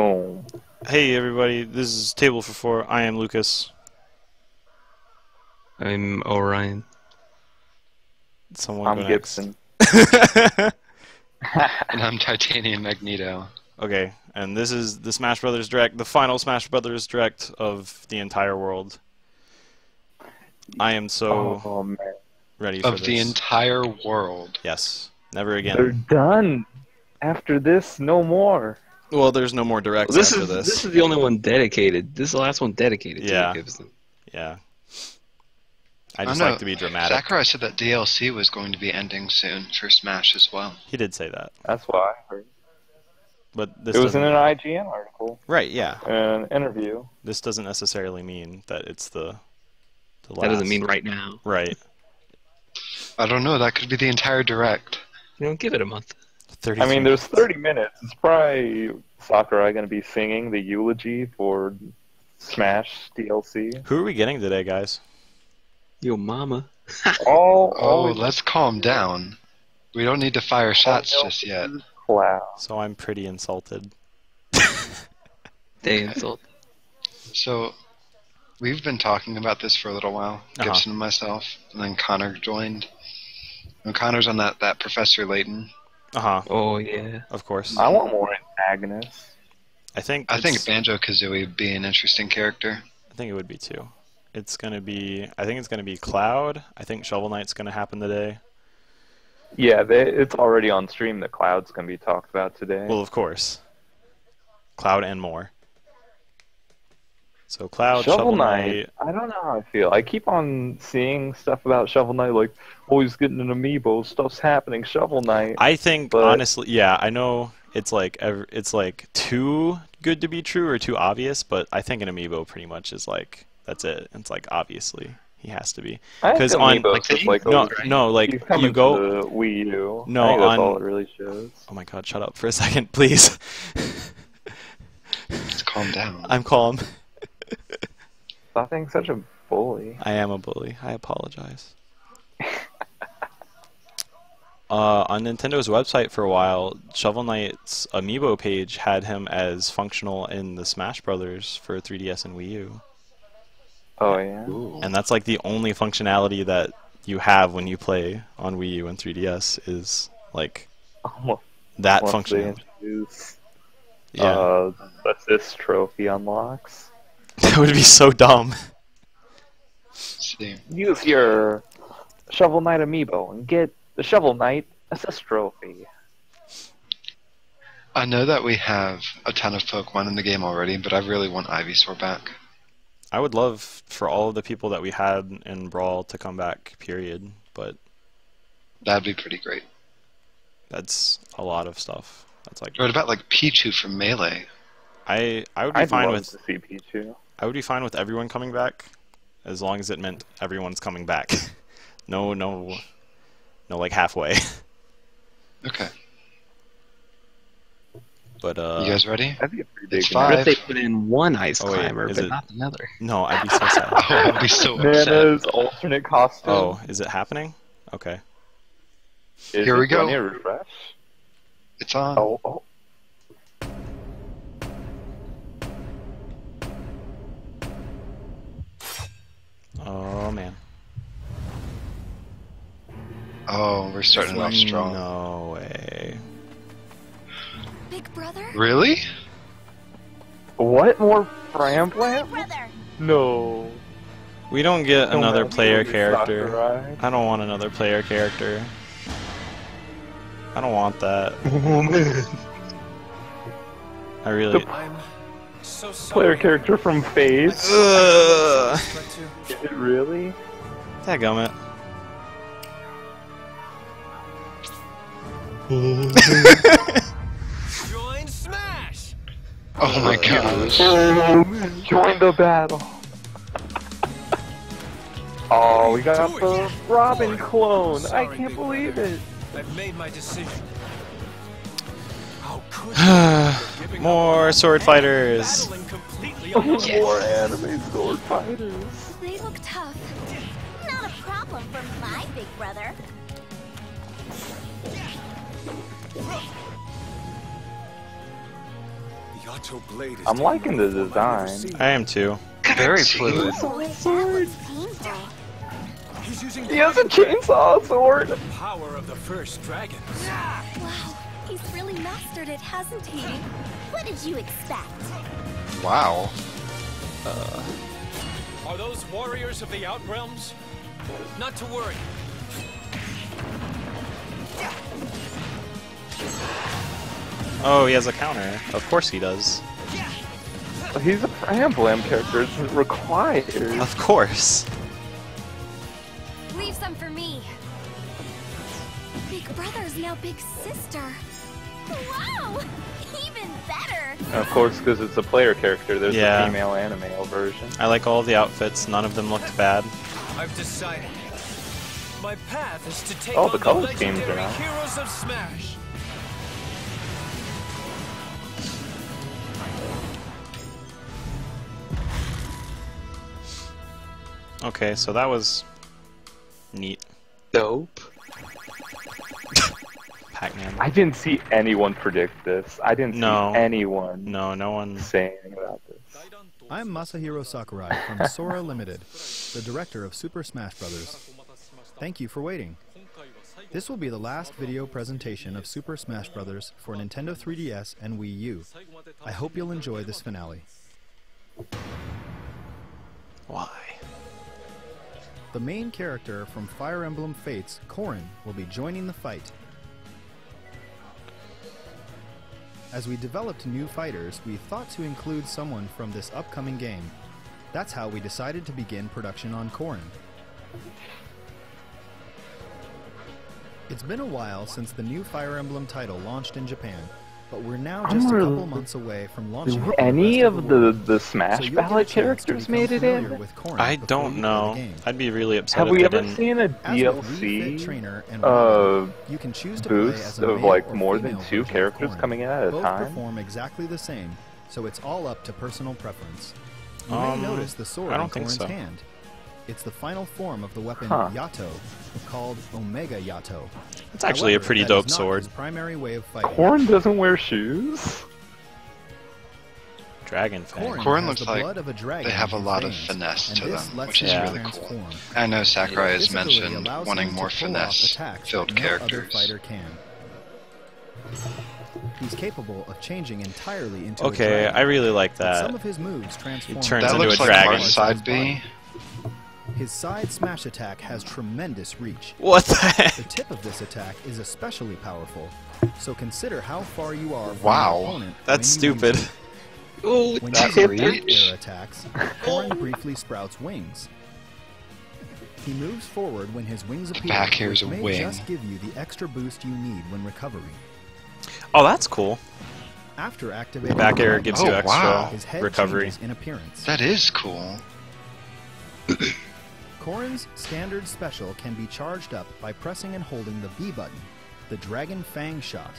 Boom. Hey everybody, this is Table for Four. I am Lucas. I'm Orion. Someone I'm go next. Gibson. And I'm Titanium Magneto. Okay, and this is the Smash Brothers Direct, the final Smash Brothers Direct of the entire world. I am so Oh man, ready for Of the this. entire world. Yes, never they're again. done. After this, no more. Well, there's no more directs This after is this. this is the only one dedicated. This is the last one dedicated to Yeah. it, Gibson. Yeah. I just know. like to be dramatic. Sakurai said that DLC was going to be ending soon for Smash as well. He did say that, That's what I heard. but this It was in doesn't. an IGN article, Right? Yeah. an interview. This doesn't necessarily mean that it's the last. That doesn't mean right now. Right. I don't know, that could be the entire Direct. You don't give it a month. 30. I mean, there's 30 minutes. It's probably Sakurai going to be singing the eulogy for Smash DLC. Who are we getting today, guys? Yo, mama. All Let's calm down. We don't need to fire shots just yet. Cloud. So I'm pretty insulted. They insult. So, we've been talking about this for a little while, Uh-huh. Gibson and myself, and then Connor joined. And Connor's on that Professor Layton. Uh-huh. Oh yeah. Of course. I want more antagonists. I think Banjo-Kazooie would be an interesting character. I think it would be too. It's gonna be. I think it's gonna be Cloud. I think Shovel Knight's gonna happen today. Yeah, it's already on stream that Cloud's going to be talked about today. Well, of course. Cloud and more. So Cloud, Shovel Knight. I don't know how I feel. I keep on seeing stuff about Shovel Knight, like, oh, he's getting an amiibo, stuff's happening, Shovel Knight. I think But- honestly, yeah, I know it's like too good to be true or too obvious, but I think an amiibo pretty much is like that's it. It's like obviously he has to be I think because on amiibo's like, just like no a- no like he's coming you go. to the Wii U. No, I think that's on- all it really shows. Oh my God! Shut up for a second, please. Let's calm down. I'm calm. Stop being such a bully. I am a bully. I apologize. On Nintendo's website for a while, Shovel Knight's amiibo page had him as functional in the Smash Brothers for 3DS and Wii U. Oh yeah. And that's like the only functionality that you have when you play on Wii U and 3DS is like Almost that once they functionality. introduce Yeah. assist trophy unlocks. That would be so dumb. See. Use your Shovel Knight amiibo and get the Shovel Knight assist trophy. I know that we have a ton of Pokemon in the game already, but I really want Ivysaur back. I would love for all of the people that we had in Brawl to come back, period. But That'd be pretty great. that's a lot of stuff. That's like What about like Pichu from Melee? I would be I'd fine love with to see Pichu. I would be fine with everyone coming back, as long as it meant everyone's coming back. No, like halfway. Okay. But You guys ready? That'd be a pretty big It's event. What if they Five. put in one ice Oh, wait, climber, is but it- not the other? no, I'd be so sad. Oh, I'd be so upset. Nana's alternate costume. Oh, is it happening? Okay. Is Here we it go. going to refresh? It's on. Oh. Oh man. Oh, we're starting off strong. No way. Big brother? Really? What more Fram Plant? Brother! No. We don't get Don't another have player to character. Sakurai. I don't want another player character. I don't want that. Oh man. I really. I'm so sorry. Player character from Phase. Ugh. Is it really? Dadgummit. Join Smash! Oh my gosh. Join the battle. Oh, we got the Robin clone. I can't believe it. I've made my decision. How could you? Giving More up sword and fighters. battling completely More anime sword fighters. They look tough. Not a problem for my big brother. The Yato blade is I'm liking the taking on a form I've never design. seen. I am too. Very Jeez. fluid. That was painful. He's using He has a chainsaw sword. the power of the first dragons. Wow, he's really mastered it, hasn't he? What did you expect? Wow. Are those warriors of the Outrealms? Not to worry. Oh, he has a counter. Of course he does. He's a Fire Emblem character. It's required. Of course. Leave some for me. Big brother's now big sister. Wow, even better. And of course, because it's a player character, there's Yeah. a female and male version. I like all of the outfits. None of them looked bad. I've decided. My path is to take Oh, on the the color schemes are legendary nice. heroes of Smash. Okay, so that was neat. Dope. Pac-Man. I didn't see anyone predict this. I didn't No. see anyone No one. say anything about this. I'm Masahiro Sakurai from Sora Limited, the director of Super Smash Bros. Thank you for waiting. This will be the last video presentation of Super Smash Bros. For Nintendo 3DS and Wii U. I hope you'll enjoy this finale. Why? The main character from Fire Emblem Fates, Corin, will be joining the fight. As we developed new fighters, we thought to include someone from this upcoming game. That's how we decided to begin production on Corin. It's been a while since the new Fire Emblem title launched in Japan, but we're now just a couple months away from launching. Do it in any rest of world. the So Smash you'll get a Ballad chance to characters become made it familiar in? with Corin I before don't you play know. the game. I'd be really upset Have if we they ever didn't. seen a As with Wii Fit DLC Trainer and Wii U, you can choose to play boost as a of male like or more than female 2 version of characters Corin. coming in at a Both time? perform exactly the same, so it's all up to personal preference. You may Um, notice the sword I don't in think Corin's so. hand. It's the final form of the weapon Huh. Yato, called Omega Yato. It's actually a However, pretty that dope is not sword. his primary way of fighting. Corin doesn't wear shoes? Dragon Fang. Corin has looks the like blood of a dragon they have a in his lot of veins, finesse and to this them, lets which is him really cool. transform. I know Sakurai has This ability mentioned allows wanting him more to pull off attacks finesse-filled that no other characters. fighter can. He's capable of changing entirely into Okay, a I dragon. really like But some that. of his moves transform. turns That into looks a like dragon. Marth's side B. His side smash attack has tremendous reach. What the heck? The tip of this attack is especially powerful, so consider how far you are from Wow. your opponent. That's when you use stupid. it. Oh, When That using reach. air attacks, Corin briefly sprouts wings. He moves forward when his wings appear, back here is which a may wing. just give you the extra boost you need when recovering. Oh, that's cool. After activating Back air the gives Oh, you extra wow. his head recovery. changes in appearance. That is cool. Corin's standard special can be charged up by pressing and holding the B button, the Dragon Fang shot.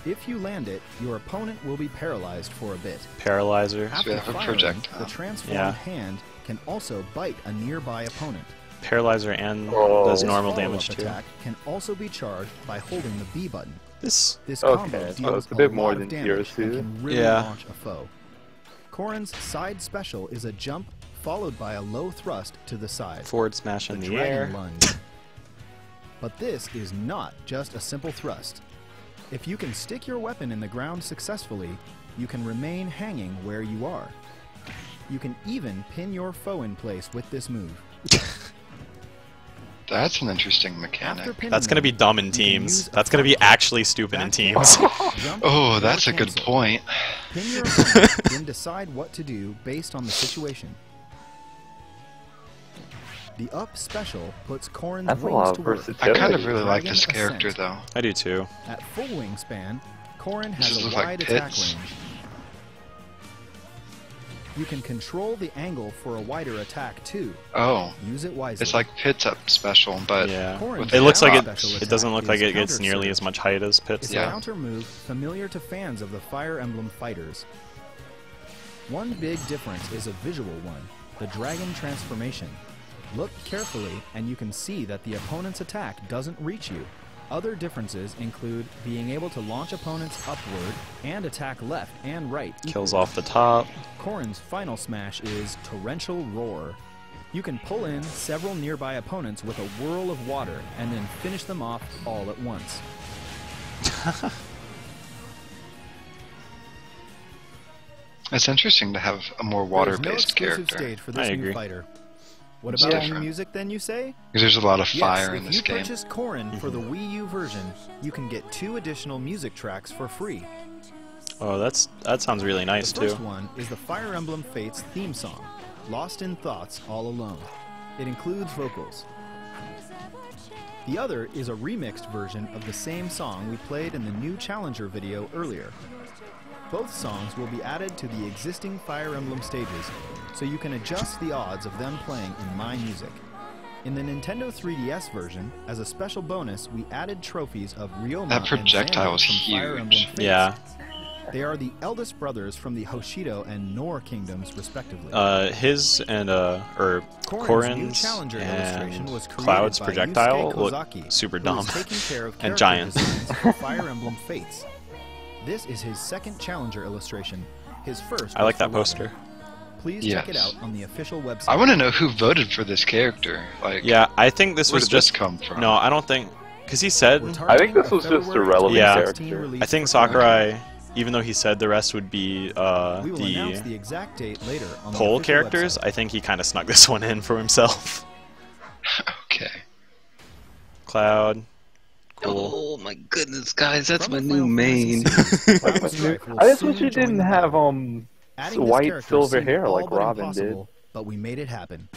If you land it, your opponent will be paralyzed for a bit. Paralyzer. So we After have a firing, projectile. the transformed Yeah. hand can also bite a nearby opponent. Paralyzer and Oh. does This normal follow-up damage too. attack can also be charged by holding the B button. This This Okay, combo so deals it's a bit lot more of than damage Zero and Suit. can really Yeah. launch a foe. Corin's side special is a jump followed by a low thrust to the side. forward smash in The the dragon air. lunge. But this is not just a simple thrust. If you can stick your weapon in the ground successfully, you can remain hanging where you are. You can even pin your foe in place with this move. That's an interesting After mechanic. pinning That's gonna them, be dumb in you can teams. use a That's gonna be front kick, actually stupid in back teams. kick, jump, Oh, or that's a good cancel. point. Pin your opponent, then decide what to do based on the situation. The up special puts Corin's That's a wings lot to of work. I versatility. kind of really like Dragon this character, Ascent. though. I do too. At full wingspan, Corin Does has it a look like wide attack pits? range. You can control the angle for a wider attack too. Oh, Use it wisely. it's like Pit's up special, but Yeah. Corin's It looks like special it attack doesn't look is like it gets counter nearly surge. as much height as Pit's. It's Yeah. a counter move familiar to fans of the Fire Emblem fighters. One big difference is a visual one, the dragon transformation. Look carefully and you can see that the opponent's attack doesn't reach you. Other differences include being able to launch opponents upward and attack left and right. Kills off the top. Corin's final smash is Torrential Roar. You can pull in several nearby opponents with a whirl of water and then finish them off all at once. It's interesting to have a more There is no water-based exclusive character. stage for this I new agree. fighter. What It's about new different. music then, you say? Because there's a lot of fire yes, in if this you game. purchase Corin for the Wii U version, you can get 2 additional music tracks for free. Oh, that sounds really nice The too. first one is the Fire Emblem Fates theme song, Lost in Thoughts All Alone. It includes vocals. The other is a remixed version of the same song we played in the new Challenger video earlier. Both songs will be added to the existing Fire Emblem stages, so you can adjust the odds of them playing in My Music. In the Nintendo 3DS version, as a special bonus, we added trophies of Ryoma That projectile and was Xander from Fire Emblem huge. Fates. Yeah. They are the eldest brothers from the Hoshido and Nor kingdoms, respectively. His and or Corin's new Corin's Challenger illustration and was created Cloud's by projectile Yusuke look Kozaki, super who dumb is taking care of and character giant. designs for Fire Emblem Fates. This is his second Challenger illustration. His first. I like was that for poster. Robin. Please Yes. check it out on the official website. I want to know who voted for this character. Like, Yeah, I think this where was did this just come from? No, I don't think because he said We're I think this targeting was just a February relevant Yeah. 2016 character. release I think for Corin. Sakurai, even though he said the rest would be We will announce the the exact date later on the poll official characters, website. I think he kind of snuck this one in for himself. Okay. Cloud, cool. Oh my goodness, guys, that's From my the new Final main. Fantasy series, Cloud Strife will I just soon wish you join didn't the have battle. Adding this white character silver seemed hair all like but Robin impossible, did. but we made it happen.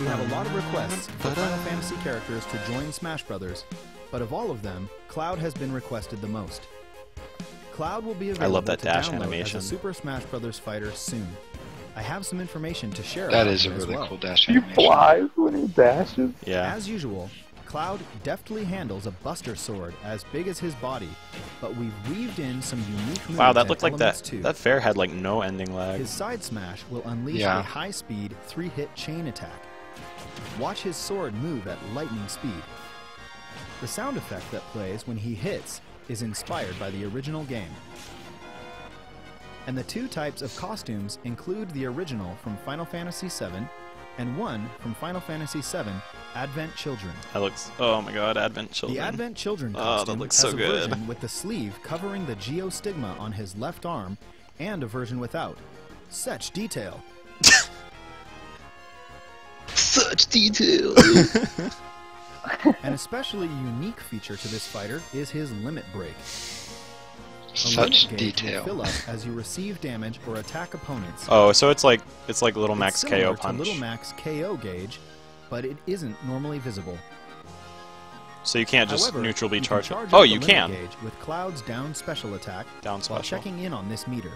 We have a lot of requests for Final Fantasy characters to join Smash Brothers, but of all of them, Cloud has been requested the most. Cloud will be available that to dash download animation. as a Super Smash Brothers fighter soon. I have some information to share That about is a him as really well. cool dash He animation. flies when he dashes. Yeah. As usual, Cloud deftly handles a Buster Sword as big as his body, but we've weaved in some unique moves Wow, that and looked like elements that. too. That fair had like no ending lag. His side smash will unleash Yeah. a high-speed 3-hit chain attack. Watch his sword move at lightning speed. The sound effect that plays when he hits is inspired by the original game. And the 2 types of costumes include the original from Final Fantasy VII and one from Final Fantasy VII Advent Children. That looks. Oh my God, Advent Children. The Advent Children Oh, that costume looks has so a good. version with the sleeve covering the geostigma on his left arm and a version without. Such detail. Such detail. An especially unique feature to this fighter is his limit break. A Such limit gauge will detail. fill up as you receive damage or attack opponents. Oh, so it's like Little It's Max similar KO to punch. Little Max KO gauge, but it isn't normally visible. So you can't just However, neutral be you can charged. charge Oh, up the you limit can. gauge with Cloud's down special attack Down while special. checking in on this meter.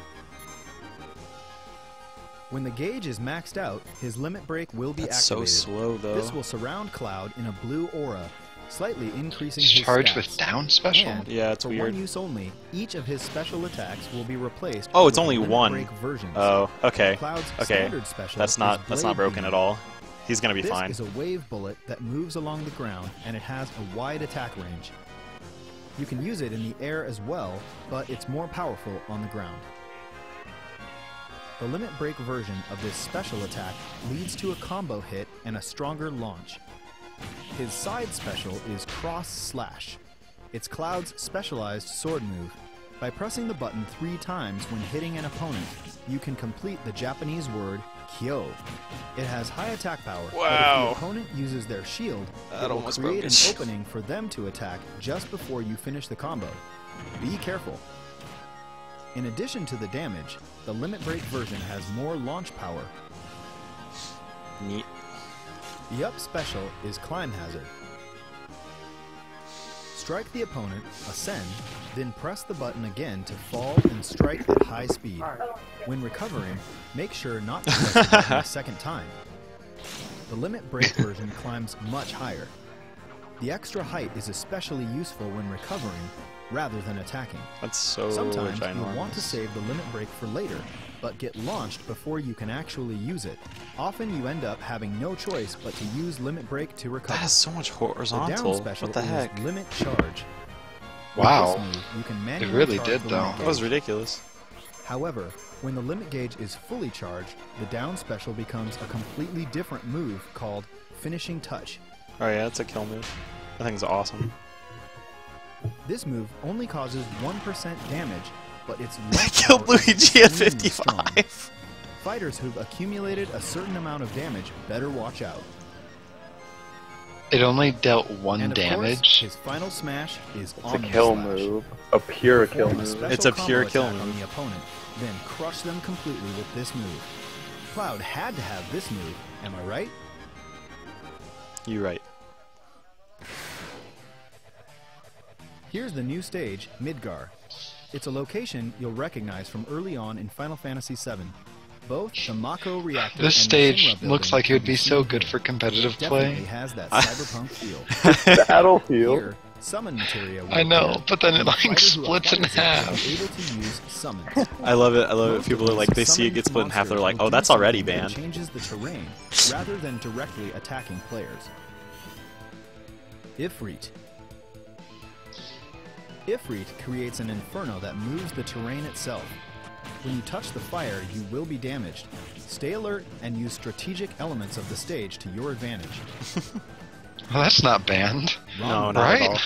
When the gauge is maxed out, his limit break will be That's so activated. slow though. This will surround Cloud in a blue aura, slightly increasing It's his charged stats. with down special? And Yeah, it's for weird. one use only, each of his special attacks will be replaced. Oh, it's with only limit one. break versions. Oh, okay. Cloud's Okay. standard special That's is not Blade broken Beam. at all. He's gonna be This fine. is a wave bullet that moves along the ground, and it has a wide attack range. You can use it in the air as well, but it's more powerful on the ground. The limit break version of this special attack leads to a combo hit and a stronger launch. His side special is Cross Slash. It's Cloud's specialized sword move. By pressing the button 3 times when hitting an opponent, you can complete the Japanese word Kyo. It has high attack power, but if Wow. the opponent uses their shield, That it will almost create broke an it. opening for them to attack just before you finish the combo. Be careful. In addition to the damage, the limit break version has more launch power. Neat. The up special is Climb Hazard. Strike the opponent, ascend, then press the button again to fall and strike at high speed. When recovering, make sure not to press the button a second time. The limit break version climbs much higher. The extra height is especially useful when recovering, rather than attacking. That's so Sometimes ginormous. you'll want to save the limit break for later, but get launched before you can actually use it. Often you end up having no choice but to use limit break to recover. That is so much The down horizontal. special What the is heck? limit charge. Wow. With this move, you can manually really charge did, the though. limit That was gauge. ridiculous. However, when the limit gauge is fully charged, the down special becomes a completely different move called finishing touch. Oh yeah, that's a kill move. That thing's awesome. This move only causes 1% damage, but it's I killed Luigi at extremely strong. 55. Fighters who've accumulated a certain amount of damage better watch out. It only dealt 1 And of course, damage. his final smash is It's a Omni kill Slash. move. A pure kill Perform a move. special It's a combo pure kill attack on move. the opponent, then crush them completely with this move. Cloud had to have this move, am I right? You're right. Here's the new stage, Midgar. It's a location you'll recognize from early on in Final Fantasy VII. Both the Mako reactor This and stage the Shinra looks building like it would can be so seen good here. for competitive Definitely play. has that cyberpunk feel. Battlefield. Here, summon materia will I know, appear, but then it and the like fighter who splits in applies it half. will be able to use summons. I love it. I love it. Most People of are like, these they see it summoned get split in half. They're monsters like, will oh, do that's already something that banned. changes the terrain rather than directly attacking players. Ifrit. Ifrit creates an inferno that moves the terrain itself. When you touch the fire, you will be damaged. Stay alert and use strategic elements of the stage to your advantage. Well, that's not banned. No, Ramu. not at Right? all.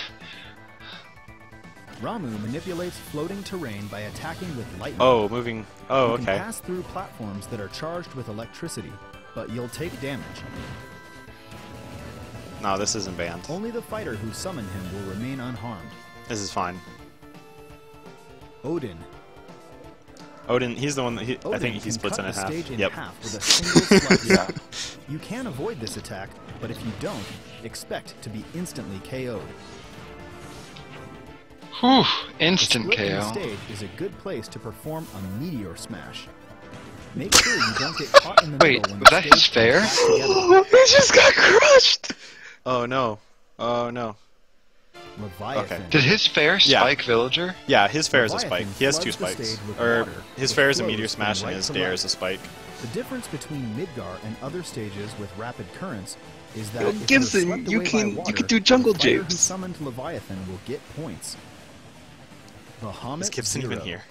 Ramu manipulates floating terrain by attacking with lightning. Oh, moving. Oh, You can okay. pass through platforms that are charged with electricity, but you'll take damage. No, this isn't banned. Only the fighter who summoned him will remain unharmed. This is fine. Odin. Odin, he's the one that I Odin think he can splits cut in the half. stage in Yep. half with a single slice. You can avoid this attack, but if you don't, expect to be instantly KO'd. Whew, The instant split in the KO. stage is a good place to perform a meteor smash. Make sure you don't get caught in the Wait, middle when was the that his stage fair? comes back together. He just got crushed! Oh no. Oh no. Leviathan. Okay. Did his fair Yeah. spike Villager? Yeah, his fair is a Leviathan spike. He has 2 floods the spikes. stage with Or water, his which fair is a flows meteor from smash and right his to dare left. is a spike. The difference between Midgar and other stages with rapid currents is that Yo, if you're Gibson, swept you away by can- you water, can do jungle the fighter who japes. summoned Leviathan will get points. Bahamut Is Gibson Zero. even here?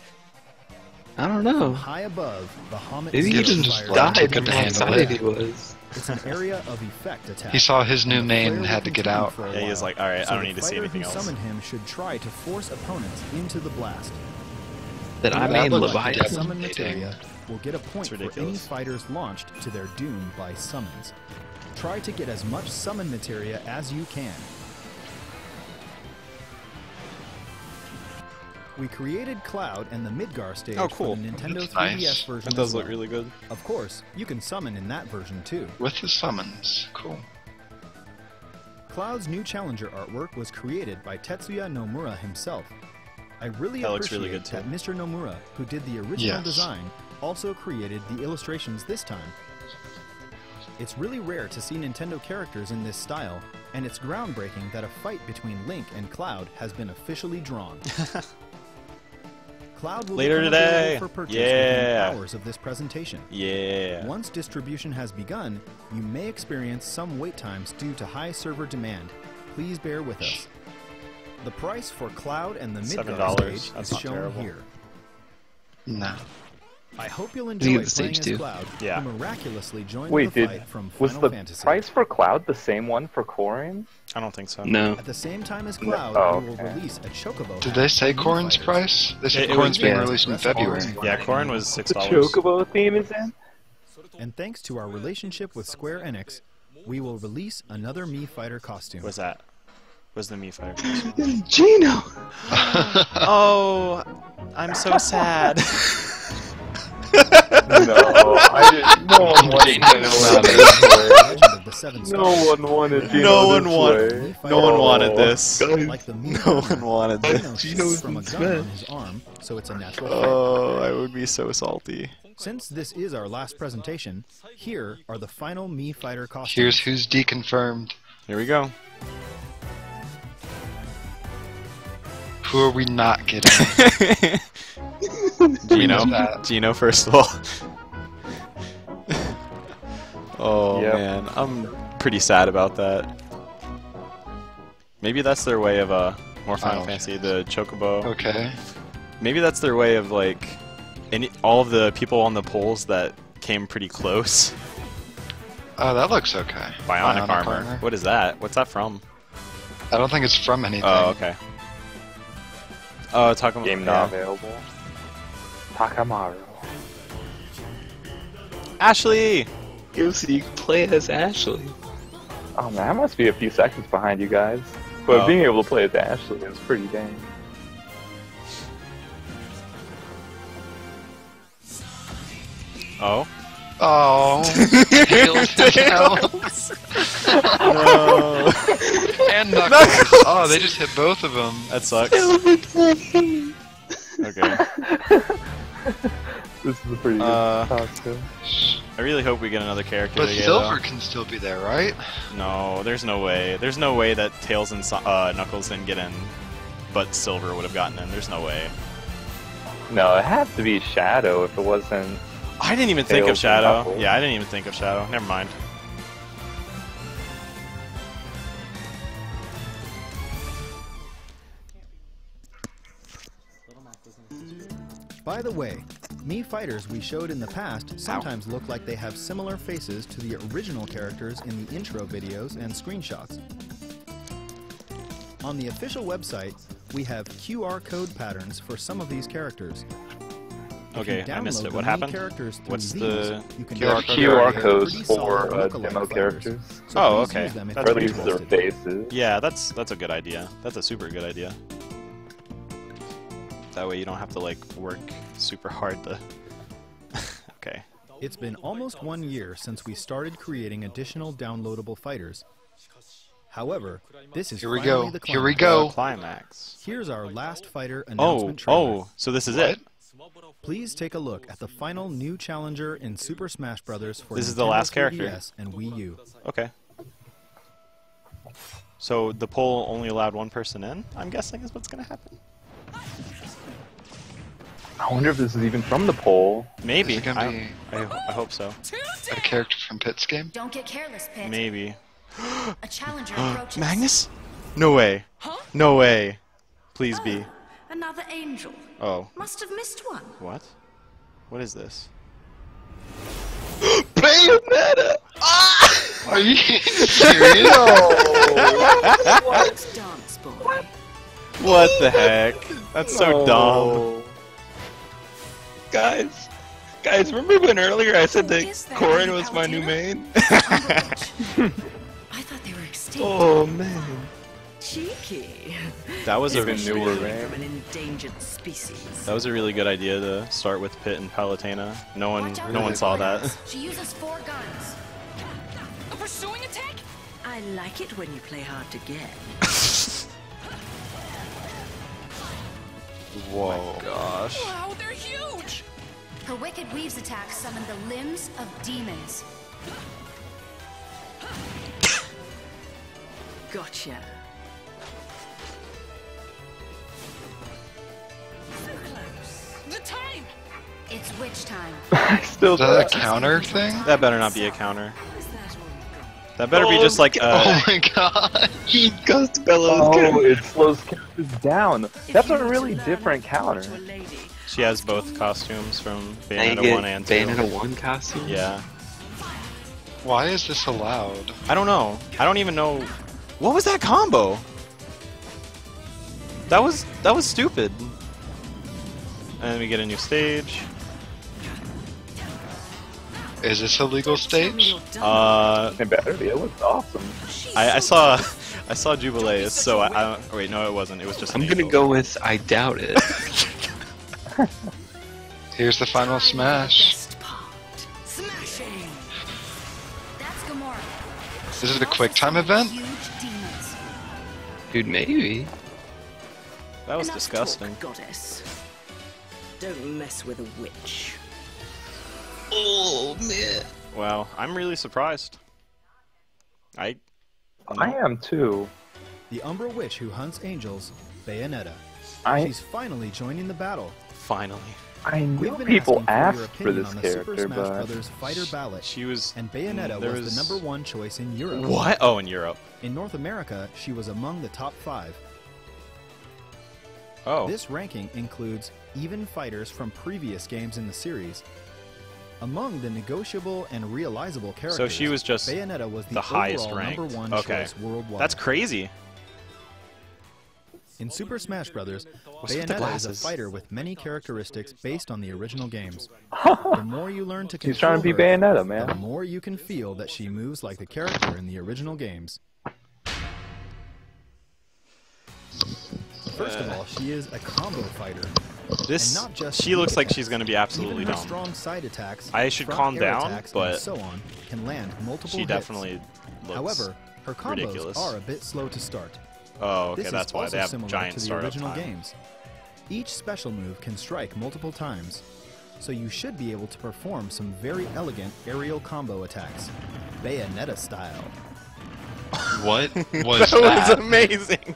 I don't know. High above, Bahamut Maybe he Zero just fires died took from him to how handle excited it. he was. It's an area of effect attack. He saw his new and the name player and will had to get continue out. for a Yeah, he was while. like, alright, I So don't the need to see fighter anything who else. summoned him should try to force opponents into the blast. That I That made looks Leviathan. Summon devastating. materia will get a point for any ridiculous. fighters launched to their doom by summons. Try to get as much summon materia as you can. We created Cloud and the Midgar stage Oh, cool. for the Nintendo That's 3DS nice. version That does as look well. really good. Of course, you can summon in that version too. With the summons. Cool. Cloud's new challenger artwork was created by Tetsuya Nomura himself. I really That looks appreciate really good, too. that Mr. Nomura, who did the original Yes. design, also created the illustrations this time. It's really rare to see Nintendo characters in this style, and it's groundbreaking that a fight between Link and Cloud has been officially drawn. Cloud will Later become today. available for purchase Yeah. within hours of this presentation. Yeah. Once distribution has begun, you may experience some wait times due to high server demand. Please bear with us. The price for Cloud and the Midgar $7. stage That's is not shown terrible. here. No. I hope you'll You enjoy get playing the stage as too. Cloud, Yeah. who miraculously joined Wait, the did fight from was Final the Fantasy. price for Cloud the same one for Corin? I don't think so. No. At the same time as Cloud, Oh, we will okay. release a Chocobo Did hat they say for new Corin's fighters. price? They said It Corin's was- being yeah. released in Rest of February. Corin's Yeah, Corin was The $6. Chocobo theme is in? And thanks to our relationship with Square Enix, we will release another Mii Fighter costume. What's that? What's the Mii Fighter? Gino! Oh, I'm so sad. No, I didn't. No one wanted Gino's Gino not this way. Legend of the Seven No Stars. one wanted Gino No one this wanted- way. Mii Fighter No one wanted Oh. this. Like the Mii No armor, one wanted Gino this. shoots from a gun on his arm, so it's a natural fit. Oh, I would be so salty. Since this is our last presentation, here are the final Mii Fighter costumes. Here's who's deconfirmed. Here we go. Who are we not getting? Gino. that? Gino, first of all. Oh Yep. man, I'm pretty sad about that. Maybe that's their way of more Final Oh. Fantasy, the Chocobo. Okay. Maybe that's their way of like all of the people on the polls that came pretty close. Oh, that looks okay. Bionic armor. What is that? What's that from? I don't think it's from anything. Oh, okay. Oh, talking about Game not available. Takamaru. Ashley. Yo, so you can play as Ashley. Oh man, I must be a few seconds behind you guys. But Oh. being able to play as Ashley is pretty dang. Oh. Oh. Tails. No. And Knuckles. Oh, they just hit both of them. That sucks. Okay. This is a pretty good costume. I really hope we get another character. But to get, Silver can still be there, right? No, there's no way. There's no way that Tails and Knuckles didn't get in, but Silver would have gotten in. There's no way. No, it has to be Shadow if it wasn't. I didn't even think of Tails and Shadow. Knuckles. Yeah, I didn't even think of Shadow. Never mind. By the way, Mii fighters we showed in the past sometimes look like they have similar faces to the original characters in the intro videos and screenshots. On the official website, we have QR code patterns for some of these characters. If you Okay, I missed download it. the What Mii happened? characters through What's these, the you can QR make code? QR pretty codes solid for lookalike demo fighters. characters. So Oh, please okay. use them if That's Or you're at least their interested. faces. Yeah, that's a good idea. That's a super good idea. That way you don't have to like work super hard to. Okay. It's been almost 1 year since we started creating additional downloadable fighters. However, this is Here we finally go. the Here we climax. go. Climax. Here's our last fighter Oh, announcement trailer. oh, so this is What? it. Please take a look at the final new challenger in Super Smash Bros. For This is the Nintendo last character. 3DS and Wii U. Okay. So the poll only allowed one person in, I'm guessing is what's gonna happen. I wonder if this is even from the poll. Maybe. Is it gonna be I hope so. a character from Pit's game? Don't get careless, Pit. Maybe. A challenger approaches. Magnus? No way. No way. Please be. Another angel. Oh. Must have missed one. What? What is this? Bayonetta! Are you serious? Let's dance, boy. What the heck? That's so dumb. Guys, remember when earlier I said Who that is that? Corin was my new main? I thought they were extinct. Oh man. Cheeky. That was a Even newer, From man. an endangered species. that was a really good idea to start with Pit and Palutena. No Watch out one for the saw that. guns. She uses 4 guns. A pursuing attack? I like it when you play hard to get. Whoa. Gosh. Wow, they're huge! Her Wicked Weaves attack summoned the limbs of demons. Gotcha. So close. The time! It's witch time. I still Is that a counter thing? That better not be a counter. How is that all? That better be just like Oh my god. He Ghost Bellows. Oh, it slows characters down. If That's you a were to really learn different how to counter. talk to a lady, she has both costumes from Now you Bayonetta get 1 and 2. Bayonetta 1 costume? Yeah. Why is this allowed? I don't know. I don't even know. What was that combo? That was stupid. And then we get a new stage. Is this a legal tell me stage? you're done. It better be. It looks awesome. I saw Jubileus, so I don't. Wait, no, it wasn't. It was just. An I'm gonna angel. go with I doubt it. Here's the final smash. Best part. Smashing! That's Gamora. Is it a quick time event? Huge demons. Dude, maybe. That was Enough disgusting. talk, goddess. Don't mess with a witch. Oh man. Wow, I'm really surprised. I am too. The Umbra witch who hunts angels, Bayonetta. She's finally joining the battle. Finally. I We've knew been people asking for your asked for opinion this on the Super character, Smash but Brothers Fighter Ballot, She was. and Bayonetta there was the #1 choice in Europe. What? Oh, in Europe. In North America, she was among the top 5. Oh. This ranking includes even fighters from previous games in the series. Among the negotiable and realizable characters, So she was just Bayonetta was the highest overall ranked. #1 Okay. choice worldwide. That's crazy. In Super Smash Bros., What's with the Bayonetta is a glasses? fighter with many characteristics based on the original games. The more you learn to He's control trying to be her, Bayonetta, the man. more you can feel that she moves like the character in the original games. First of all, she is a combo fighter. This. And not just She looks like attacks. she's gonna be absolutely Even her dumb. strong side attacks, I should front calm air down, attacks, but and so on can land multiple She hits. definitely looks. However, her combos ridiculous. are a bit slow to start. Oh, okay. This That's is why also they have similar giant to the startup original time. games. Each special move can strike multiple times, so you should be able to perform some very elegant aerial combo attacks, Bayonetta style. What was That was that? amazing.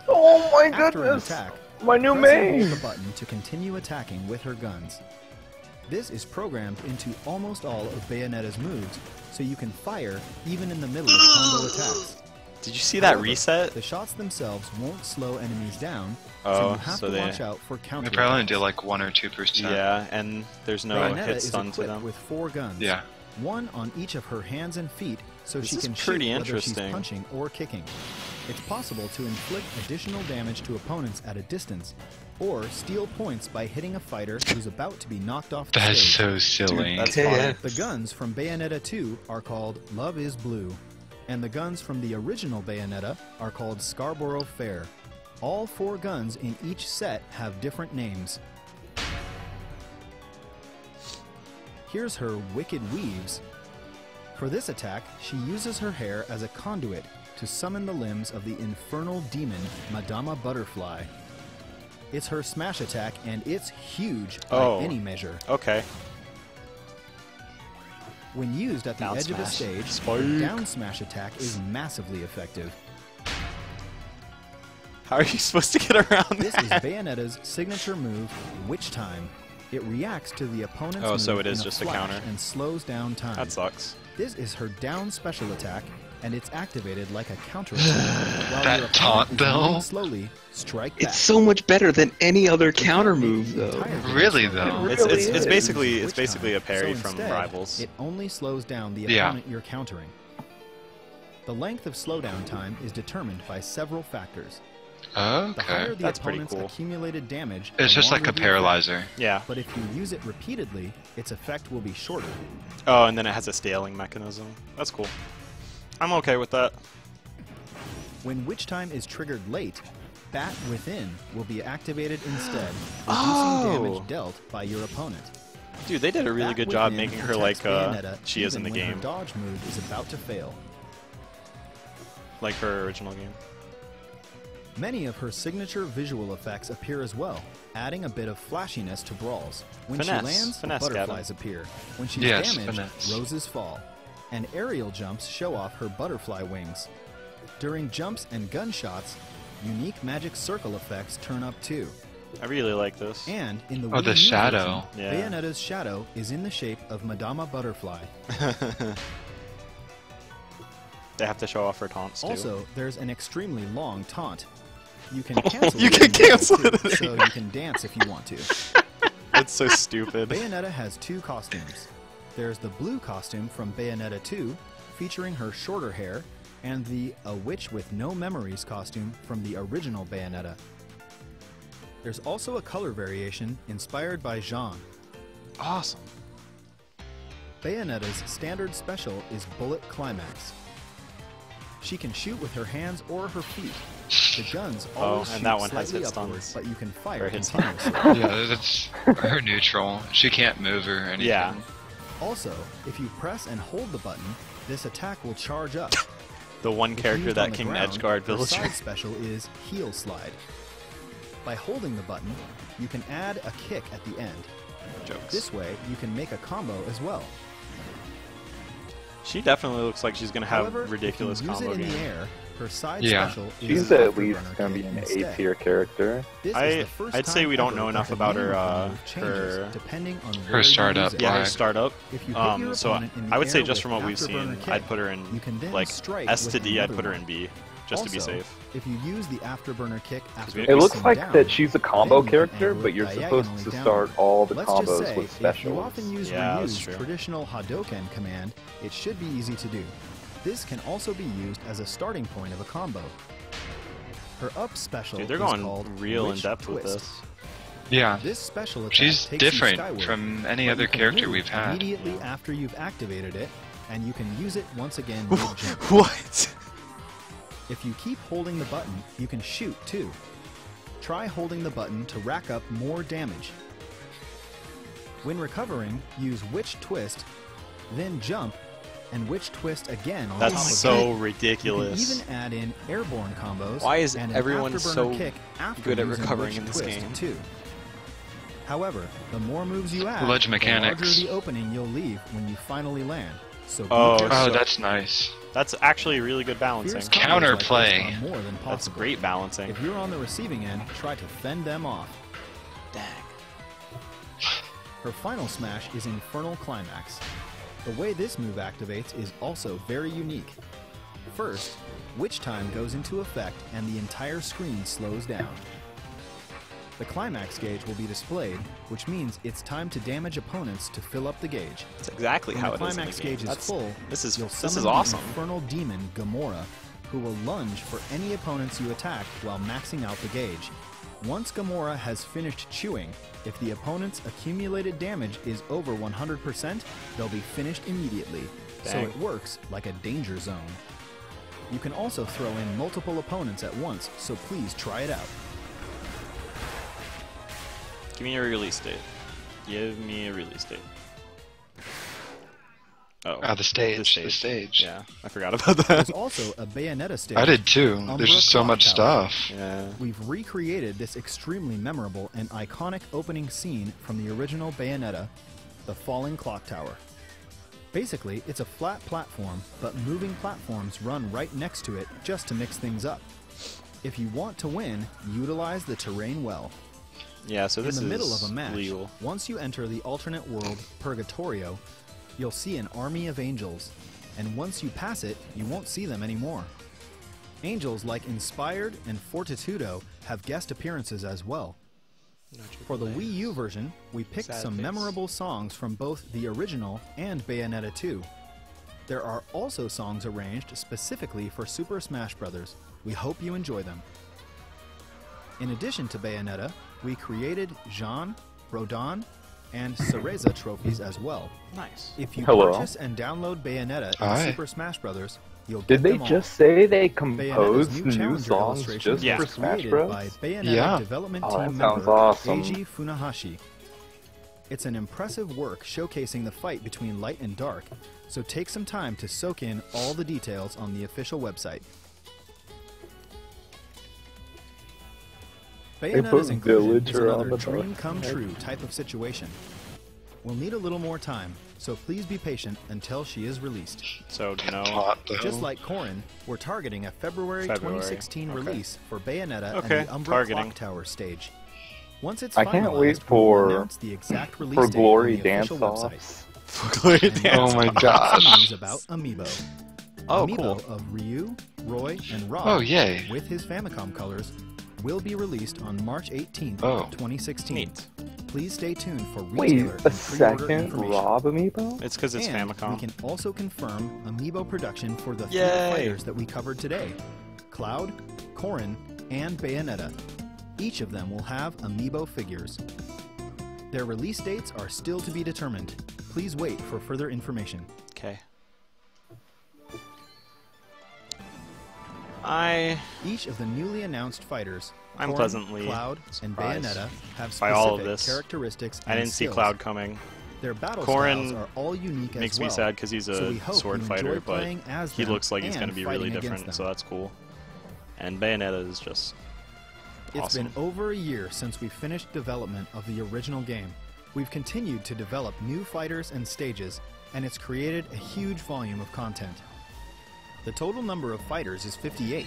Oh my After an goodness! attack, My new press and hold main! the button to continue attacking with her guns. This is programmed into almost all of Bayonetta's moves, so you can fire even in the middle of combo attacks. Did you see that However, reset? The shots themselves won't slow enemies down, so Oh, you have so to they. watch out for counter They probably only attacks. do like 1 or 2%. Yeah, and there's no Bayonetta hit is stun to equipped them. with 4 guns. Yeah. One on each of her hands and feet, so This she is can pretty shoot whether she's interesting. punching or kicking. It's possible to inflict additional damage to opponents at a distance, or steal points by hitting a fighter who's about to be knocked off the That's stage. so silly. That's fine. The guns from Bayonetta 2 are called Love is Blue, and the guns from the original Bayonetta are called Scarborough Fair. All 4 guns in each set have different names. Here's her Wicked Weaves. For this attack, she uses her hair as a conduit to summon the limbs of the infernal demon Madama Butterfly. It's her smash attack, and it's huge by any measure. Okay. When used at the Down edge of a smash. stage, Spike. the down smash attack is massively effective. How are you supposed to get around This that? is Bayonetta's signature move, Witch Time. It reacts to the opponent's Oh, so move it is in just a flash counter. and slows down time. That sucks. This is her down special attack, and it's activated like a counter attack. While That your opponent taunt, is though? moving slowly, strike back. It's so much better than any other counter move, The though. entire game Really, slows though? down. It's really is. basically Witch time. a parry So from instead, Rivals. It only slows down the Yeah. opponent you're countering. The length of slowdown time is determined by several factors. The higher Okay. the That's pretty opponent's cool. accumulated damage, It's the just like longer a the effect. paralyzer. Yeah. But if you use it repeatedly, its effect will be shorter. Oh, and then it has a scaling mechanism. That's cool. I'm okay with that. When Witch Time is triggered late, Bat Within will be activated instead, reducing Oh. damage dealt by your opponent. Dude, they did a really Bat good job Within making her like protects Bayonetta she is in the even when game, Her dodge move is about to fail. like her original game. Many of her signature visual effects appear as well, adding a bit of flashiness to brawls. When Finesse. she lands, Finesse, butterflies appear. When she's Yes, damaged, finesse. roses fall. And aerial jumps show off her butterfly wings. During jumps and gunshots, unique magic circle effects turn up too. I really like this. And in the Oh, the Wii U shadow. version, Yeah. Bayonetta's shadow is in the shape of Madama Butterfly. They have to show off her taunts too. Also, there's an extremely long taunt. You can cancel You it can in the middle, cancel too, it at so any you can dance if you want to. It's so stupid. Bayonetta has 2 costumes. There's the blue costume from Bayonetta 2, featuring her shorter hair, and the A Witch with No Memories costume from the original Bayonetta. There's also a color variation inspired by Jean. Awesome. Bayonetta's standard special is Bullet Climax. She can shoot with her hands or her feet. The guns always and shoot that one has slightly hit upwards, stuns. but you can Or fire hit stun. continuously. Yeah, that's her neutral. She can't move or anything. Yeah. Also, if you press and hold the button, this attack will charge up. The one If character used on that the King ground, Edgeguard her villager. side special is Heel Slide. By holding the button, you can add a kick at the end. Jokes. This way, you can make a combo as well. She definitely looks like she's gonna have However, ridiculous if you use combo it in game. the air, her side Yeah. special is She's an at least afterburner gonna be kick an instead. A-tier character. This is I- the first I'd say time we don't ever know that enough the about name her, of the move changes her- depending on Her where you startup. use it. Yeah, her Why? startup. If you hit your So opponent in the I would say air just with from what we've afterburner seen, kick, I'd put her in you can then like strike S with to D. I'd another put her one. in B, just to be Also, safe. if you use the afterburner kick after we- It looks facing like down, that she's a combo then you can character, angle but it you're supposed to diagonally start downward. all the Let's just combos say, with if you specials. often use Yeah, that's Ryu's true. traditional Hadoken command, it should be easy to do. This can also be used as a starting point of a combo. Her up special Dude, they're is going called real in Witch depth with Twist. this. Yeah. This special attack She's takes you different skyward, from any but other you can character move we've had. immediately after you've activated it, and you can use it once again mid-jump. What? If you keep holding the button, you can shoot too. Try holding the button to rack up more damage. When recovering, use Witch Twist, then jump, and Witch Twist again on top of That's so that. You ridiculous. can even add in airborne combos. Why is and an everyone afterburner so kick after good at using recovering Witch in this Twist game? Too. However, the more moves you add, Ledge the mechanics. larger the opening you'll leave when you finally land. So be Oh, careful. Oh, So- that's nice. That's actually really good balancing. Fierce combos Counterplay. like this are more than That's possible. great balancing. If you're on the receiving end, try to fend them off. Dang. Her final smash is Infernal Climax. The way this move activates is also very unique. First, Witch Time goes into effect and the entire screen slows down. The climax gauge will be displayed, which means it's time to damage opponents to fill up the gauge. That's exactly When how the it is in the climax game. gauge is That's, full, this is you'll this summon is the awesome. infernal demon Gamora, who will lunge for any opponents you attack while maxing out the gauge. Once Gamora has finished chewing, if the opponent's accumulated damage is over 100%, they'll be finished immediately, so Dang. it works like a danger zone. You can also throw in multiple opponents at once, so please try it out. Give me a release date. Give me a release date. Oh, The stage. the The stage. Yeah, I forgot about that. There's also a Bayonetta stage. I did too. Umbra There's just so Clock much Tower. stuff. Yeah. We've recreated this extremely memorable and iconic opening scene from the original Bayonetta, the Falling Clock Tower. Basically, it's a flat platform, but moving platforms run right next to it just to mix things up. If you want to win, utilize the terrain well. Yeah, so this In the is middle of a match, legal. once you enter the alternate world, Purgatorio, you'll see an army of angels, and once you pass it, you won't see them anymore. Angels like Inspired and Fortitudo have guest appearances as well. For the Wii U version, we picked Sad some face. memorable songs from both the original and Bayonetta 2. There are also songs arranged specifically for Super Smash Bros. We hope you enjoy them. In addition to Bayonetta, we created Jean, Rodin, and Cereza trophies as well. Nice. If you Hello. purchase and download Bayonetta in Hi. Super Smash Bros., you'll Did get they them all. just say they Bayonetta's composed new challenger songs illustration just Yeah. for was Smash created Bros? by Bayonetta Yeah. development Oh, that team sounds member awesome. Eiji Funahashi. It's an impressive work showcasing the fight between light and dark, so take some time to soak in all the details on the official website. put Bayonetta's inclusion is Villager on another the dream back. come true type of situation. We'll need a little more time, so please be patient until she is released. So no. Plot, though. Just like Corin, we're targeting a February February, 2016 okay. release for Bayonetta Okay, and the Umbra targeting. Clock Tower stage. Once it's I can't finalized, wait we will for- announce the exact release For date Glory on the dance official website. offs. Glory And dance. Oh my some gosh. news about Amiibo. Oh, Amiibo cool. of Ryu, Roy, and Rob Oh, yay. with his Famicom colors will be released on March 18th, Oh. 2016. Neat. Please stay tuned for Wait, retailer a and pre-order second information. Rob amiibo? It's because it's And Famicom. we can also confirm Amiibo production for the three Yay. fighters that we covered today: Cloud, Corin, and Bayonetta. Each of them will have Amiibo figures. Their release dates are still to be determined. Please wait for further information. Okay. Each of the newly announced fighters, I'm Corin, pleasantly Cloud, and surprised Bayonetta, have by all of specific this. characteristics I and didn't see skills. Cloud coming. Their battle Corin styles are all unique Makes as me well. sad because he's so we a hope sword you fighter, enjoy but playing as he them looks like he's and going to be fighting really against different, them. so that's cool. And Bayonetta is just It's awesome. been over a year since we finished development of the original game. We've continued to develop new fighters and stages, and it's created a huge volume of content. The total number of fighters is 58.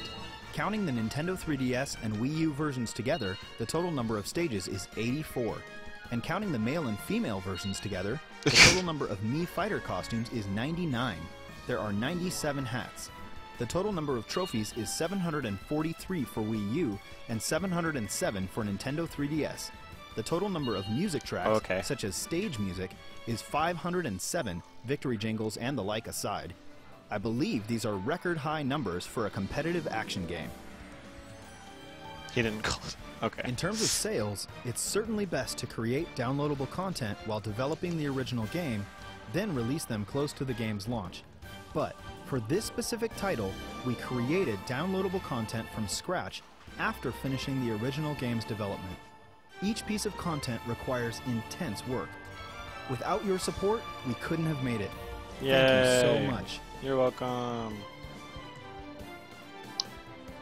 Counting the Nintendo 3DS and Wii U versions together, the total number of stages is 84. And counting the male and female versions together, the total number of Mii fighter costumes is 99. There are 97 hats. The total number of trophies is 743 for Wii U and 707 for Nintendo 3DS. The total number of music tracks, such as stage music, is 507, victory jingles and the like aside. I believe these are record high numbers for a competitive action game. He didn't call it. Okay. In terms of sales, it's certainly best to create downloadable content while developing the original game, then release them close to the game's launch. But for this specific title, we created downloadable content from scratch after finishing the original game's development. Each piece of content requires intense work. Without your support, we couldn't have made it. Yay. Thank you so much. You're welcome.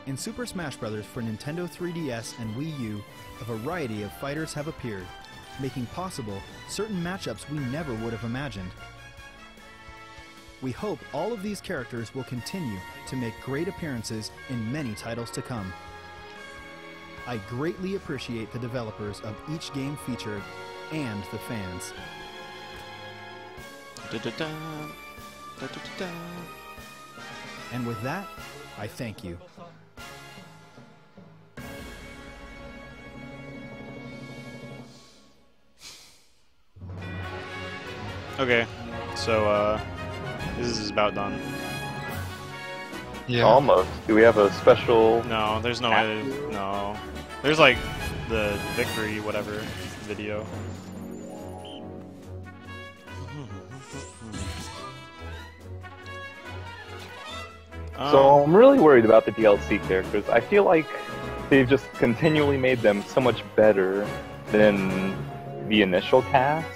In Super Smash Bros. For Nintendo 3DS and Wii U, a variety of fighters have appeared, making possible certain matchups we never would have imagined. We hope all of these characters will continue to make great appearances in many titles to come. I greatly appreciate the developers of each game featured and the fans. Da-da-da. Da-da-da-da. And with that, I thank you. Okay, so this is about done. Yeah. Almost. Do we have a special? No, there's no way. No, there's like the victory whatever video. So I'm really worried about the DLC characters. I feel like they've just continually made them so much better than the initial cast.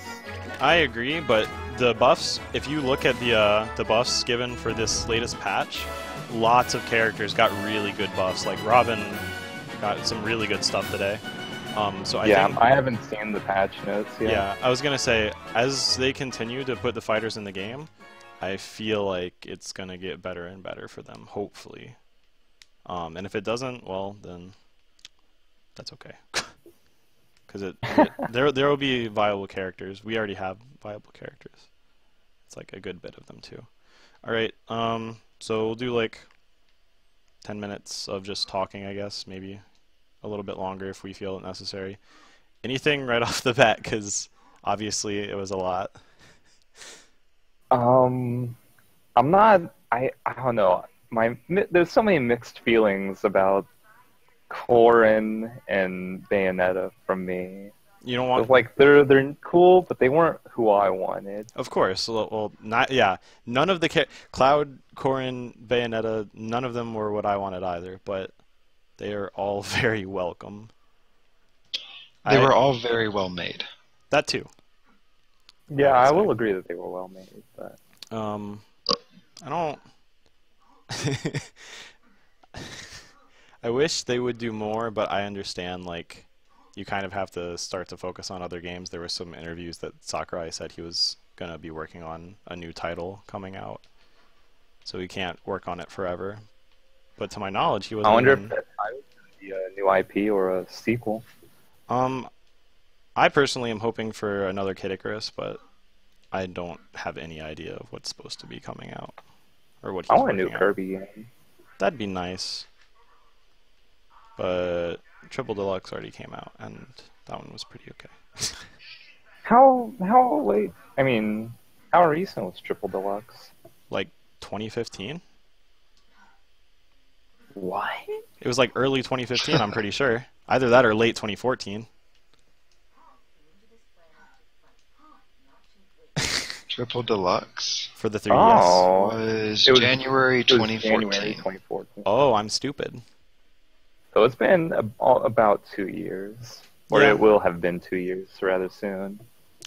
I agree, but the buffs, if you look at the buffs given for this latest patch, lots of characters got really good buffs. Like Robin got some really good stuff today. So I think, I haven't seen the patch notes yet. Yeah, I was gonna say, as they continue to put the fighters in the game, I feel like it's gonna get better and better for them, hopefully. And if it doesn't, well, then that's okay. Because there will be viable characters. We already have viable characters. It's like a good bit of them too. All right, so we'll do like 10 minutes of just talking, I guess, maybe a little bit longer if we feel it necessary. Anything right off the bat, because obviously it was a lot. I'm not. I don't know. There's so many mixed feelings about Corin and Bayonetta from me. You don't want It's like they're cool, but they weren't who I wanted. Of course. Well, not yeah. None of the Cloud, Corin, Bayonetta, none of them were what I wanted either. But they are all very welcome. They were all very well made. That too. Yeah, I will agree that they were well made, but I don't. I wish they would do more, but I understand, like, you kind of have to start to focus on other games. There were some interviews that Sakurai said he was going to be working on a new title coming out, so he can't work on it forever. But to my knowledge, he wasn't. I wonder if that title would be a new IP or a sequel. I personally am hoping for another Kid Icarus, but I don't have any idea of what's supposed to be coming out or what he's I want a new working on. Kirby game. That'd be nice. But Triple Deluxe already came out, and that one was pretty okay. How late? I mean, how recent was Triple Deluxe? Like 2015? What? It was like early 2015, I'm pretty sure. Either that or late 2014. Triple Deluxe For the 3DS. Oh, was it was January it was 2014. January 2014. Oh, I'm stupid. So it's been about 2 years, or Yeah. it will have been 2 years rather soon.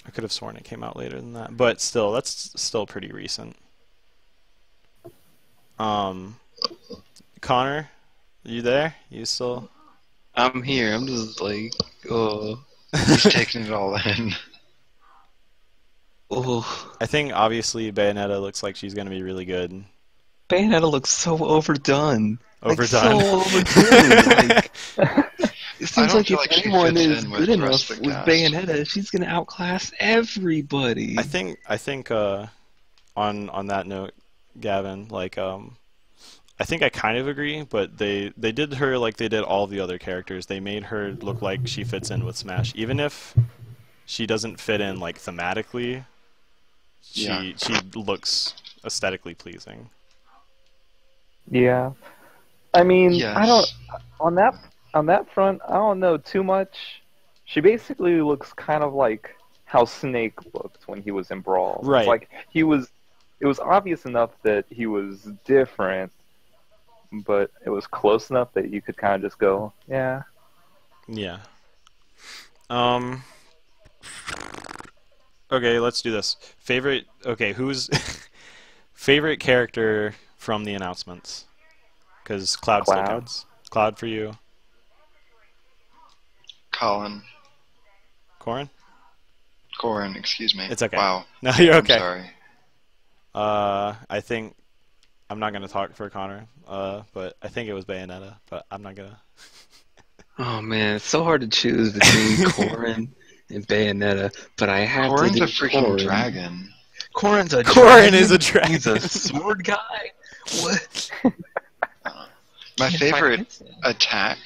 I could have sworn it came out later than that, but still, that's still pretty recent. Connor, you there? You still? I'm here. I'm just like, oh. He's taking it all in. Oh, I think obviously Bayonetta looks like she's gonna be really good. Bayonetta looks so overdone. Overdone. Like, so overdone. Like, it I seems don't like feel if like she anyone fits is in with good the rest enough of the with cast. Bayonetta, she's gonna outclass everybody. I think on that note, Gavin, like I think I kind of agree, but they did her like they did all the other characters. They made her look like she fits in with Smash, even if she doesn't fit in like thematically. She looks aesthetically pleasing. Yeah. I mean, Yes. I don't on that front, I don't know too much. She basically looks kind of like how Snake looked when he was in Brawl. Right. It's like it was obvious enough that he was different, but it was close enough that you could kind of just go, yeah. Yeah. Okay, let's do this. Who's favorite character from the announcements? Because Cloud still Cloud. counts. Cloud for you. Corin. Corin? Excuse me. It's okay. Wow. No, you're I'm okay. sorry. I think I'm not gonna talk for Connor. But I think it was Bayonetta. But I'm not gonna. Oh man, it's so hard to choose between Corin and Bayonetta, but I have Corin's to do a freaking Corin. dragon. Corin is a dragon. He's a sword guy. What? My Can't favorite fight it. attack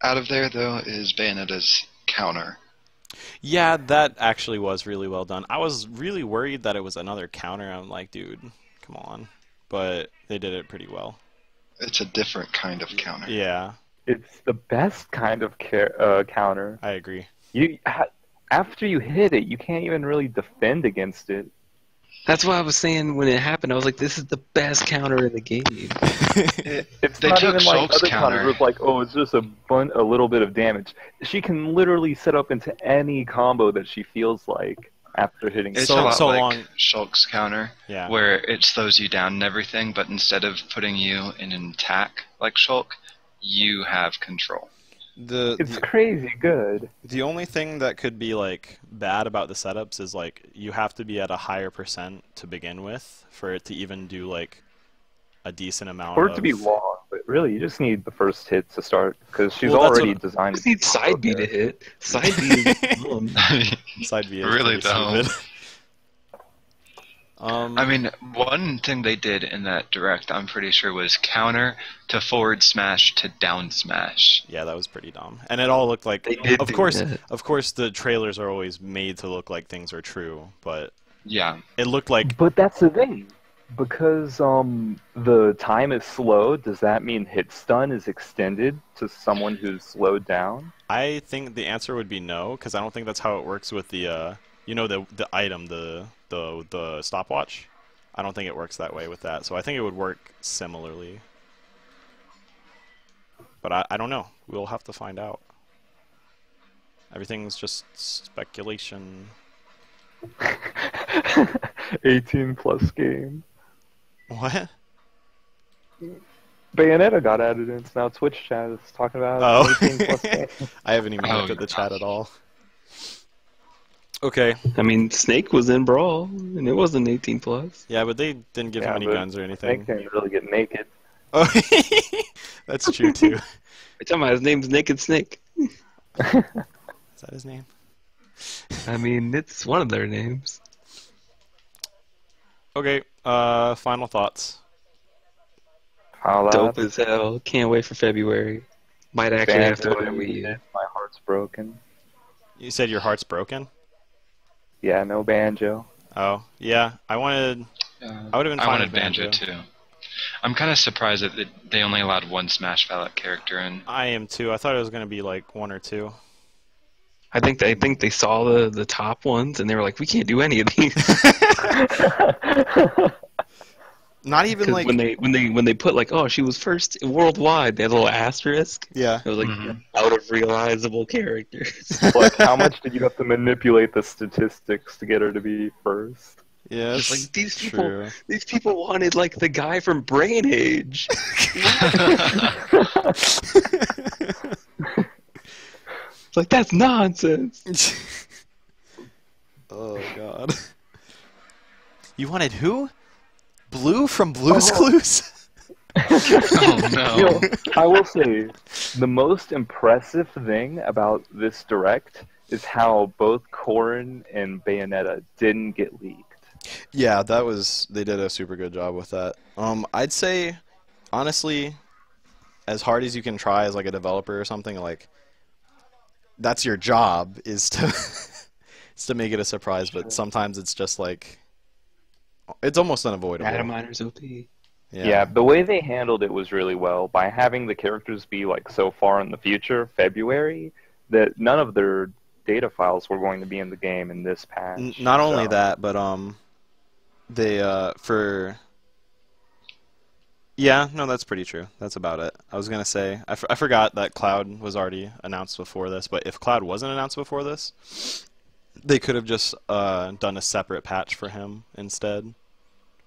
out of there, though, is Bayonetta's counter. Yeah, that actually was really well done. I was really worried that it was another counter. I'm like, dude, come on. But they did it pretty well. It's a different kind of counter. Yeah, It's the best kind of counter. I agree. After you hit it, you can't even really defend against it. That's why I was saying when it happened, I was like, this is the best counter in the game. It's They not took even like Shulk's other counter. counters where it's like, oh, it's just a little bit of damage. She can literally set up into any combo that she feels like after hitting It's So- a lot so like long- Shulk's counter, Yeah. where it slows you down and everything, but instead of putting you in an attack like Shulk, you have control. It's crazy good. The only thing that could be like bad about the setups is like you have to be at a higher percent to begin with for it to even do like a decent amount For it to of... be long, but really, you just need the first hit to start, because she's Well, that's already what- designed Just need side B to hit. Side B is dumb. Side B is Really pretty dumb. stupid. I mean, one thing they did in that direct, I'm pretty sure, was counter to forward smash to down smash. Yeah, that was pretty dumb. And it all looked like... They did Of do course, that. of course, the trailers are always made to look like things are true, but Yeah. it looked like... But that's the thing. Because the time is slow, does that mean hit stun is extended to someone who's slowed down? I think the answer would be no, because I don't think that's how it works with the, you know, the item, the stopwatch. I don't think it works that way with that. So I think it would work similarly. But I don't know. We'll have to find out. Everything's just speculation. 18 plus game. What? Bayonetta got added in, so now Twitch chat is talking about Oh. 18 plus game. I haven't even Oh, looked at the chat gosh. at all. Okay. I mean, Snake was in Brawl, and it wasn't 18 plus. Yeah, but they didn't give him any but guns or Snake anything. didn't really get naked. Oh, that's true too. You're talking about his name's Naked Snake. Is that his name? I mean, it's one of their names. Okay. Final thoughts. Holla. Dope as hell. Can't wait for February. Might actually have to buy a Wii U. My heart's broken. You said your heart's broken? Yeah, no banjo. Oh, yeah. I would have been fine I wanted with Banjo too. I'm kind of surprised that they only allowed one Smash Ballot character in. I am too. I thought it was going to be like one or two. I think they saw the top ones and they were like, we can't do any of these. Not even 'Cause like... when they put like, oh, she was first worldwide, they had a little asterisk. Yeah. It was like Mhm. out of realizable characters. Like, how much did you have to manipulate the statistics to get her to be first? Yeah, It's it's like these true. people wanted like the guy from Brain Age. It's like that's nonsense. Oh, God. You wanted who? Blue from Blue's Clues? Oh no. You know, I will say, the most impressive thing about this direct is how both Corin and Bayonetta didn't get leaked. Yeah, they did a super good job with that. I'd say, honestly, as hard as you can try as like a developer or something, like that's your job is to is to make it a surprise. But sometimes it's just like it's almost unavoidable. Data miners OP. Yeah, the way they handled it was really well by having the characters be like so far in the future, February, that none of their data files were going to be in the game in this patch. Not only that, but they yeah, no, that's pretty true. That's about it. I was gonna say I forgot that Cloud was already announced before this, but if Cloud wasn't announced before this, they could have just done a separate patch for him instead.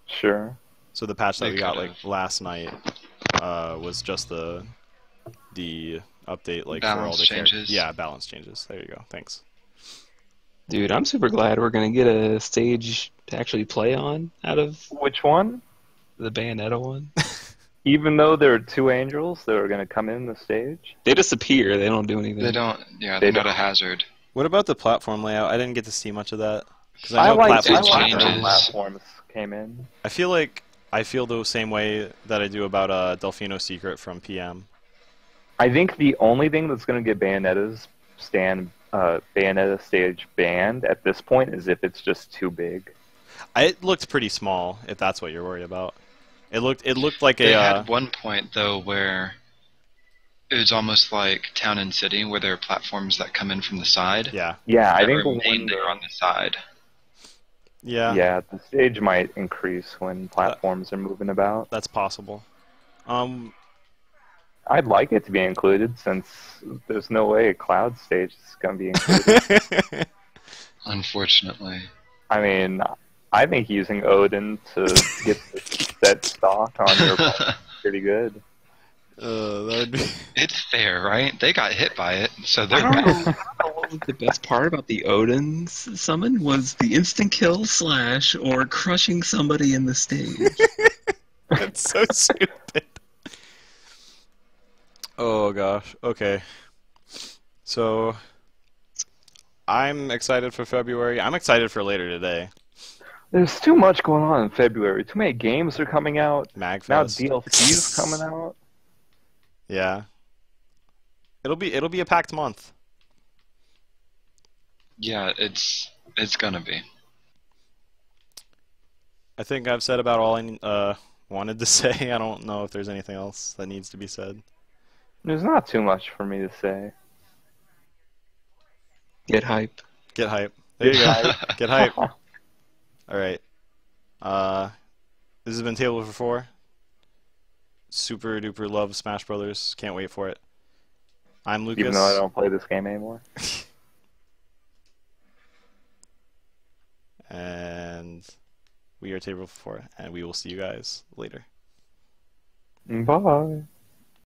Sure. So the patch that They we got could've. like last night was just the update like for all Balance the characters. changes. Yeah, balance changes. There you go. Thanks. Dude, I'm super glad we're gonna get a stage to actually play on out of Which one? the Bayonetta one. Even though there are two angels that are going to come in the stage? They just appear. They don't do anything. They don't. Yeah, They they're not a don't. hazard. What about the platform layout? I didn't get to see much of that. 'Cause I know like platforms it how changes. platforms came in. I feel the same way that I do about Delfino's Secret from PM. I think the only thing that's going to get Bayonetta's Bayonetta stage banned at this point is if it's just too big. It looked pretty small, if that's what you're worried about. It looked like They a had one point though where it was almost like Town and City, where there are platforms that come in from the side. yeah. Yeah, I that think remain there on the side. Yeah, the stage might increase when platforms are moving about. that's possible. I'd like it to be included since there's no way a cloud stage is going to be included. Unfortunately. I mean, I think using Odin to get the set stock on your opponent is pretty good. That'd be... It's fair, right? They got hit by it, so I they're don't right. know. What was the best part about the Odin's summon was the instant kill slash or crushing somebody in the stage. That's so stupid. Oh gosh. Okay. So I'm excited for February. I'm excited for later today. There's too much going on in February. Too many games are coming out. Now Magfest. DLC's coming out. Yeah. It'll be a packed month. Yeah, it's gonna be. I think I've said about all I wanted to say. I don't know if there's anything else that needs to be said. There's not too much for me to say. Get hype. Get hype. There you go. Get hype. All right. This has been Table for 4. Super duper love Smash Brothers. Can't wait for it. I'm Lucas. Even though I don't play this game anymore. And we are Table for 4, and we will see you guys later. Bye.